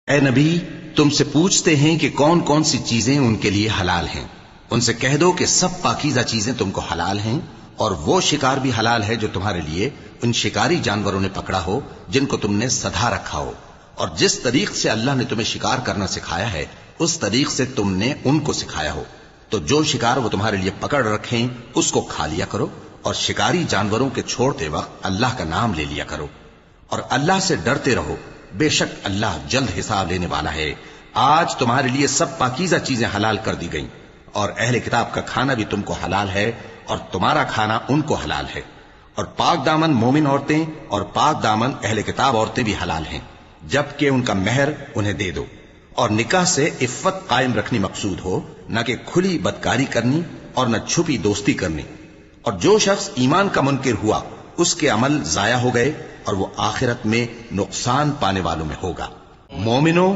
اے نبی، تم سے پوچھتے ہیں کہ کون کون سی چیزیں ان کے لیے حلال ہیں۔ ان سے کہہ دو کہ سب پاکیزہ چیزیں تم کو حلال ہیں، اور وہ شکار بھی حلال ہے جو تمہارے لیے ان شکاری جانوروں نے پکڑا ہو جن کو تم نے سدھا رکھا ہو، اور جس طریق سے اللہ نے تمہیں شکار کرنا سکھایا ہے اس طریق سے تم نے ان کو سکھایا ہو۔ تو جو شکار وہ تمہارے لیے پکڑ رکھیں اس کو کھا لیا کرو، اور شکاری جانوروں کے چھوڑتے وقت اللہ کا نام لے لیا کرو، اور اللہ سے ڈرتے رہو، بے شک اللہ جلد حساب لینے والا ہے۔ آج تمہارے لیے سب پاکیزہ چیزیں حلال کر دی گئیں، اور اہل کتاب کا کھانا بھی تم کو حلال ہے اور تمہارا کھانا ان کو حلال ہے، اور پاک دامن مومن عورتیں اور پاک دامن اہل کتاب عورتیں بھی حلال ہیں، جبکہ ان کا مہر انہیں دے دو، اور نکاح سے عفت قائم رکھنی مقصود ہو، نہ کہ کھلی بدکاری کرنی اور نہ چھپی دوستی کرنی۔ اور جو شخص ایمان کا منکر ہوا اس کے عمل ضائع ہو گئے اور وہ آخرت میں نقصان پانے والوں میں ہوگا۔ مومنو،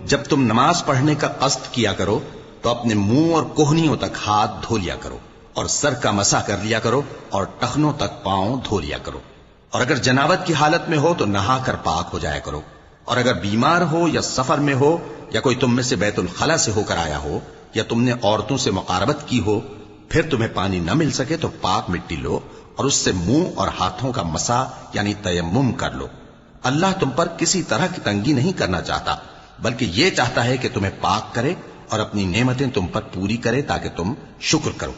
جب تم نماز پڑھنے کا قصد کیا کرو تو اپنے منہ اور کوہنیوں تک ہاتھ دھو لیا کرو، اور سر کا مسح کر لیا کرو، اور ٹخنوں تک پاؤں دھو لیا کرو، اور اگر جنابت کی حالت میں ہو تو نہا کر پاک ہو جایا کرو، اور اگر بیمار ہو یا سفر میں ہو یا کوئی تم میں سے بیت الخلا سے ہو کر آیا ہو یا تم نے عورتوں سے مقاربت کی ہو، پھر تمہیں پانی نہ مل سکے تو پاک مٹی لو اور اس سے منہ اور ہاتھوں کا مسح یعنی تیمم کر لو۔ اللہ تم پر کسی طرح کی تنگی نہیں کرنا چاہتا، بلکہ یہ چاہتا ہے کہ تمہیں پاک کرے اور اپنی نعمتیں تم پر پوری کرے تاکہ تم شکر کرو۔